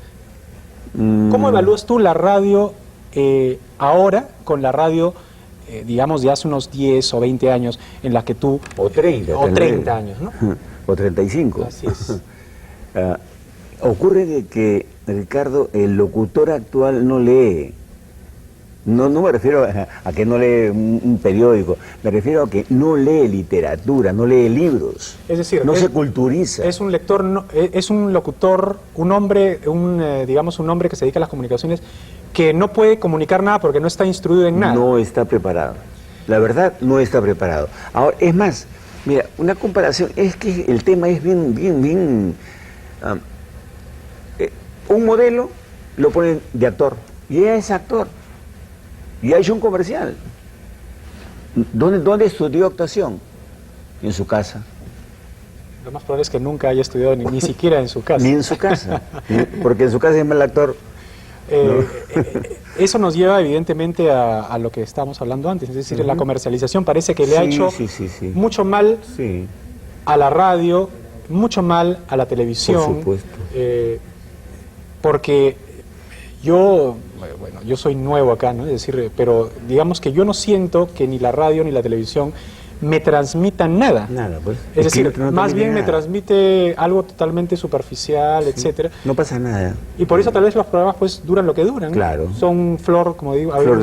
Speaker 1: ¿Cómo evalúas tú la radio ahora con la radio, digamos, de hace unos 10 o 20 años en la que tú...
Speaker 5: O 30.
Speaker 1: O 30 años, ¿no?
Speaker 5: O 35.
Speaker 1: Así es.
Speaker 5: Ocurre que, Ricardo, el locutor actual no lee. No me refiero a que no lee un periódico, me refiero a que no lee literatura, no lee libros.
Speaker 1: Es decir,
Speaker 5: no se culturiza.
Speaker 1: Es un lector, es un locutor, un hombre, digamos, un hombre que se dedica a las comunicaciones, que no puede comunicar nada porque no está instruido en nada.
Speaker 5: No está preparado. La verdad, no está preparado. Ahora, es más, mira, una comparación, es que el tema es bien... un modelo lo ponen de actor, y ella es actor, y ha hecho un comercial. ¿Dónde estudió actuación? En su casa.
Speaker 1: Lo más probable es que nunca haya estudiado ni siquiera en su casa.
Speaker 5: Ni en su casa, porque en su casa es mal actor.
Speaker 1: Eso nos lleva evidentemente a lo que estábamos hablando antes, es decir, la comercialización parece que le ha hecho mucho mal a la radio, mucho mal a la televisión.
Speaker 5: Por supuesto.
Speaker 1: Porque yo soy nuevo acá, ¿no? Es decir, pero digamos que yo no siento que ni la radio ni la televisión me transmitan nada.
Speaker 5: Nada, pues.
Speaker 1: Es decir, más bien me transmite algo totalmente superficial, etcétera.
Speaker 5: No pasa nada.
Speaker 1: Y por eso tal vez los programas pues duran lo que duran.
Speaker 5: Claro.
Speaker 1: Son flor, como digo,
Speaker 5: flor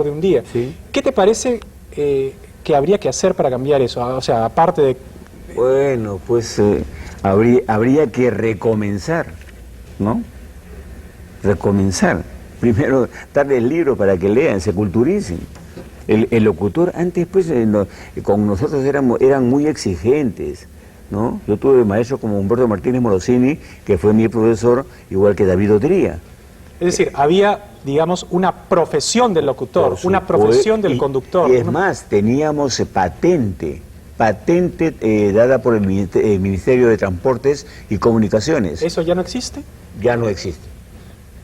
Speaker 1: de un día.
Speaker 5: Sí.
Speaker 1: ¿Qué te parece que habría que hacer para cambiar eso? O sea, aparte de...
Speaker 5: Bueno, pues habría que recomenzar, ¿no? Recomenzar. Primero, darle el libro para que lean, se culturicen. El locutor antes, pues, con nosotros eran muy exigentes, ¿no? Yo tuve maestros como Humberto Martínez Morosini, que fue mi profesor, igual que David Odría.
Speaker 1: Es decir, había, digamos, una profesión del locutor, una profesión del conductor.
Speaker 5: Y es más, teníamos patente dada por el Ministerio de Transportes y Comunicaciones.
Speaker 1: ¿Eso ya no existe?
Speaker 5: Ya no existe.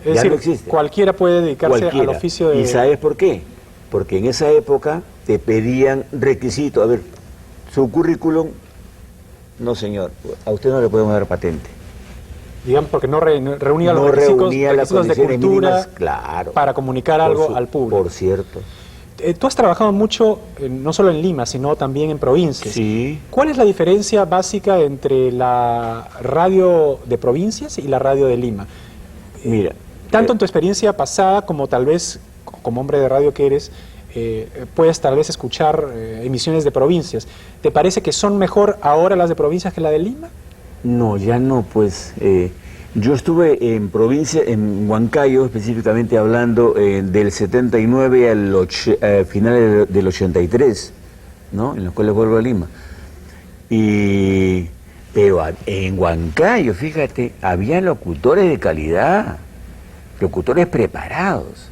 Speaker 1: Es decir, cualquiera puede dedicarse al oficio de...
Speaker 5: ¿Y sabes por qué? Porque en esa época te pedían requisitos. A ver, su currículum, no señor, a usted no le podemos dar patente.
Speaker 1: Digamos, porque no reunía los requisitos de cultura
Speaker 5: mínimas, claro,
Speaker 1: para comunicar algo al público.
Speaker 5: Por cierto.
Speaker 1: Tú has trabajado mucho, no solo en Lima, sino también en provincias.
Speaker 5: Sí.
Speaker 1: ¿Cuál es la diferencia básica entre la radio de provincias y la radio de Lima?
Speaker 5: Mira.
Speaker 1: Tanto en tu experiencia pasada como tal vez, como hombre de radio que eres, puedes tal vez escuchar emisiones de provincias. ¿Te parece que son mejor ahora las de provincias que la de Lima?
Speaker 5: No, ya no, pues. Yo estuve en provincia, en Huancayo, específicamente hablando, del 79 al final del 83, ¿no? En la Escuela de Pueblo de Lima. Pero en Huancayo, fíjate, había locutores de calidad, locutores preparados.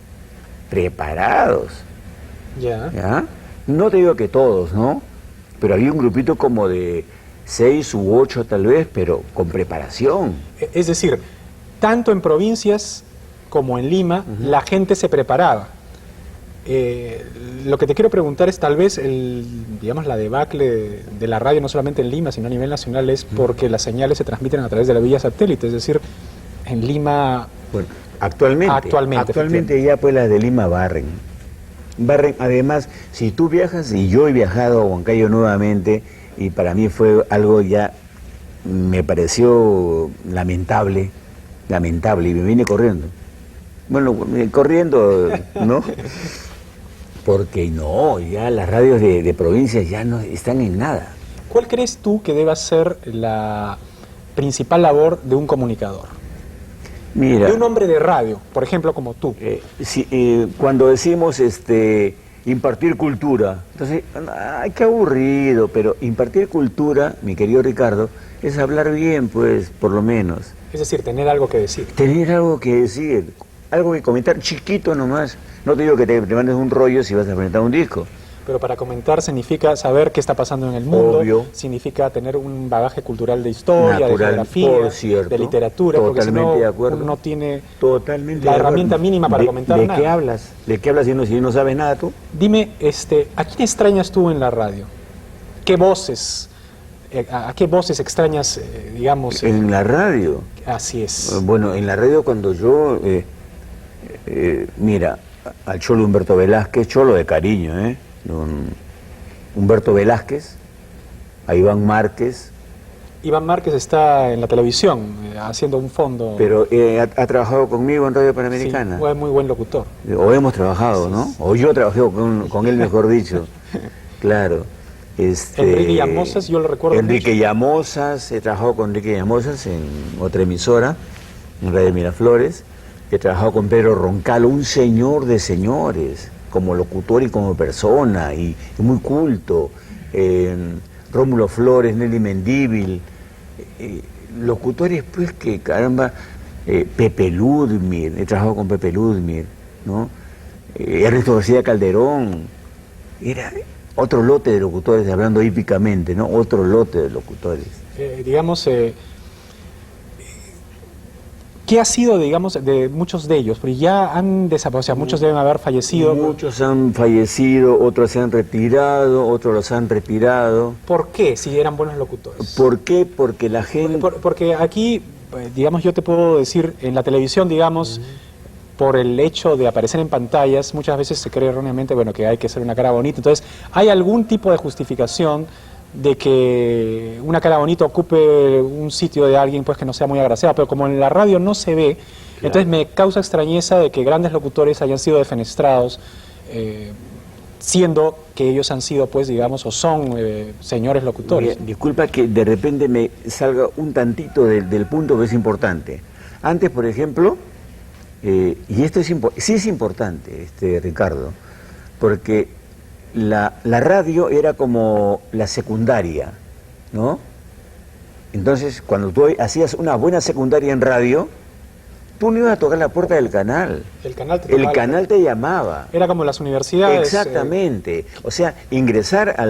Speaker 5: ¿Ya? No te digo que todos, ¿no? Pero había un grupito como de 6 u 8 tal vez, pero con preparación.
Speaker 1: Es decir, tanto en provincias como en Lima, la gente se preparaba. Lo que te quiero preguntar es tal vez digamos, la debacle de la radio, no solamente en Lima, sino a nivel nacional, es porque las señales se transmiten a través de la vía satélite, es decir, en Lima...
Speaker 5: Bueno, actualmente ya pues las de Lima barren, además, si tú viajas, y yo he viajado a Huancayo nuevamente, y para mí fue algo ya, me pareció lamentable, y me vine corriendo. Bueno, corriendo, ¿no? Porque no, ya las radios de provincias ya no están en nada.
Speaker 1: ¿Cuál crees tú que deba ser la principal labor de un comunicador?
Speaker 5: Mira,
Speaker 1: De un hombre de radio, por ejemplo, como tú.
Speaker 5: cuando decimos impartir cultura, entonces, ay, qué aburrido, pero impartir cultura, mi querido Ricardo, es hablar bien, pues, por lo menos.
Speaker 1: Es decir, tener algo que decir.
Speaker 5: Tener algo que decir, algo que comentar, chiquito nomás. No te digo que te mandes un rollo si vas a presentar un disco.
Speaker 1: Pero para comentar significa saber qué está pasando en el mundo,
Speaker 5: Obvio.
Speaker 1: Significa tener un bagaje cultural de historia,
Speaker 5: Natural,
Speaker 1: de geografía,
Speaker 5: por cierto.
Speaker 1: de literatura, porque si
Speaker 5: Totalmente
Speaker 1: no,
Speaker 5: de acuerdo.
Speaker 1: uno no tiene
Speaker 5: Totalmente
Speaker 1: la
Speaker 5: de
Speaker 1: herramienta
Speaker 5: acuerdo.
Speaker 1: mínima para comentar
Speaker 5: ¿De
Speaker 1: nada.
Speaker 5: qué hablas? ¿De qué hablas si no sabes nada tú?
Speaker 1: Dime, ¿a quién extrañas tú en la radio? ¿Qué voces, a qué voces extrañas, digamos?
Speaker 5: En la radio.
Speaker 1: Así es.
Speaker 5: Bueno, en la radio cuando yo, mira, al Cholo Humberto Velázquez, Cholo de cariño, Humberto Velázquez, a Iván Márquez,
Speaker 1: Iván Márquez está en la televisión, haciendo un fondo.
Speaker 5: pero ha trabajado conmigo en Radio Panamericana.
Speaker 1: Sí, fue muy buen locutor.
Speaker 5: O hemos trabajado, ¿no? O yo trabajé con él, mejor dicho. Claro.
Speaker 1: Enrique Llamosas, yo lo recuerdo
Speaker 5: Enrique
Speaker 1: mucho.
Speaker 5: Llamosas, he trabajado con Enrique Llamosas en otra emisora, en Radio Miraflores. He trabajado con Pedro Roncalo, un señor de señores, como locutor y como persona, y muy culto. Rómulo Flores, Nelly Mendívil, locutores pues que caramba, Pepe Ludmir, he trabajado con Pepe Ludmir, ¿no? Ernesto García Calderón, era otro lote de locutores, hablando hípicamente, ¿no? Otro lote de locutores.
Speaker 1: Digamos, ¿qué ha sido, digamos, de muchos de ellos? Porque ya han desaparecido, o sea, muchos deben haber fallecido.
Speaker 5: Muchos han fallecido, otros se han retirado, otros los han retirado.
Speaker 1: ¿Por qué, si eran buenos locutores?
Speaker 5: ¿Por qué? Porque la gente...
Speaker 1: Porque aquí, digamos, yo te puedo decir, en la televisión, digamos, por el hecho de aparecer en pantallas, muchas veces se cree erróneamente, bueno, que hay que hacer una cara bonita. Entonces, ¿hay algún tipo de justificación de que una cara bonita ocupe un sitio de alguien pues que no sea muy agraciado? Pero como en la radio no se ve,
Speaker 5: Claro.
Speaker 1: entonces me causa extrañeza de que grandes locutores hayan sido defenestrados, siendo que ellos han sido, pues, digamos, o son señores locutores.
Speaker 5: Mira, disculpa que de repente me salga un tantito del punto que es importante. Antes, por ejemplo, y esto sí es importante, Ricardo, porque la radio era como la secundaria, ¿no? Entonces, cuando tú hacías una buena secundaria en radio, tú no ibas a tocar la puerta del canal.
Speaker 1: El canal te
Speaker 5: El
Speaker 1: tocaba-
Speaker 5: canal te llamaba.
Speaker 1: Era como las universidades.
Speaker 5: Exactamente. O sea, ingresar a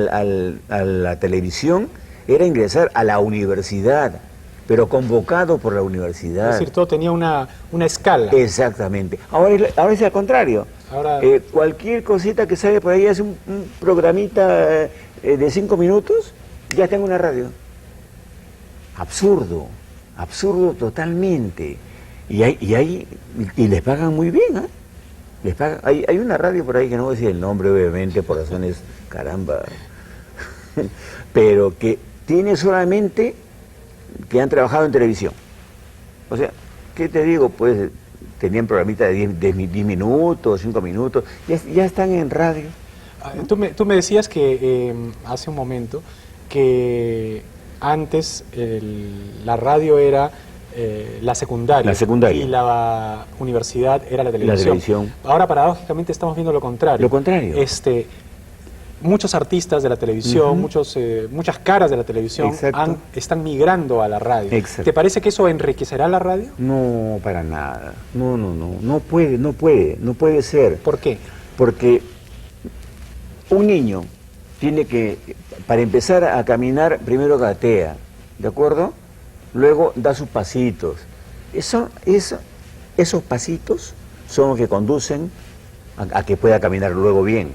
Speaker 5: la televisión era ingresar a la universidad, pero convocado por la universidad.
Speaker 1: Es decir, todo tenía una escala.
Speaker 5: Exactamente. Ahora es al contrario.
Speaker 1: Ahora-
Speaker 5: Cualquier cosita que sale por ahí, hace un programita de 5 minutos, ya tengo una radio. Absurdo, absurdo totalmente. Y les pagan muy bien, ¿eh? Les pagan. Hay una radio por ahí que no voy a decir el nombre, obviamente, por razones, caramba, pero que tiene solamente que han trabajado en televisión. O sea, ¿qué te digo? Pues tenían programitas de 10 minutos, 5 minutos, ya están en radio.
Speaker 1: Tú me decías que hace un momento que antes la radio era la secundaria.
Speaker 5: La secundaria.
Speaker 1: Y la universidad era la televisión.
Speaker 5: televisión.
Speaker 1: Ahora, paradójicamente, estamos viendo lo contrario.
Speaker 5: Lo contrario.
Speaker 1: Muchos artistas de la televisión, muchas caras de la televisión
Speaker 5: Exacto.
Speaker 1: están migrando a la radio.
Speaker 5: Exacto.
Speaker 1: ¿Te parece que eso enriquecerá la radio?
Speaker 5: No, para nada. No puede ser.
Speaker 1: ¿Por qué?
Speaker 5: Porque un niño tiene que, para empezar a caminar, primero gatea, ¿de acuerdo? Luego da sus pasitos. Esos pasitos son los que conducen a que pueda caminar luego bien.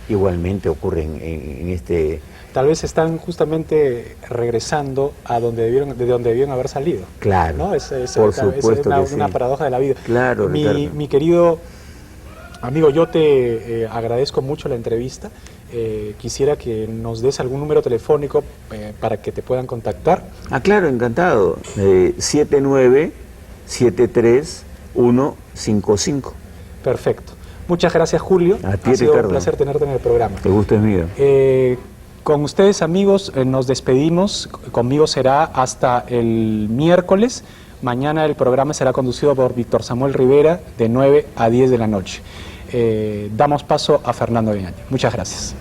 Speaker 5: Igualmente ocurre en este...
Speaker 1: Tal vez están justamente regresando a donde debieron, de donde debieron haber salido.
Speaker 5: Claro,
Speaker 1: ¿no?
Speaker 5: por supuesto que
Speaker 1: una
Speaker 5: sí.
Speaker 1: paradoja de la vida.
Speaker 5: Claro, Ricardo.
Speaker 1: Mi querido amigo, yo te agradezco mucho la entrevista. Quisiera que nos des algún número telefónico para que te puedan contactar.
Speaker 5: Ah, claro, encantado. 7973155.
Speaker 1: Perfecto. Muchas gracias, Julio.
Speaker 5: A ti,
Speaker 1: ha sido
Speaker 5: Ricardo.
Speaker 1: un placer tenerte en el programa.
Speaker 5: El gusto es mío.
Speaker 1: Con ustedes, amigos, nos despedimos. Conmigo será hasta el miércoles. Mañana el programa será conducido por Víctor Samuel Rivera de 9 a 10 de la noche. Damos paso a Fernando Viñaño. Muchas gracias.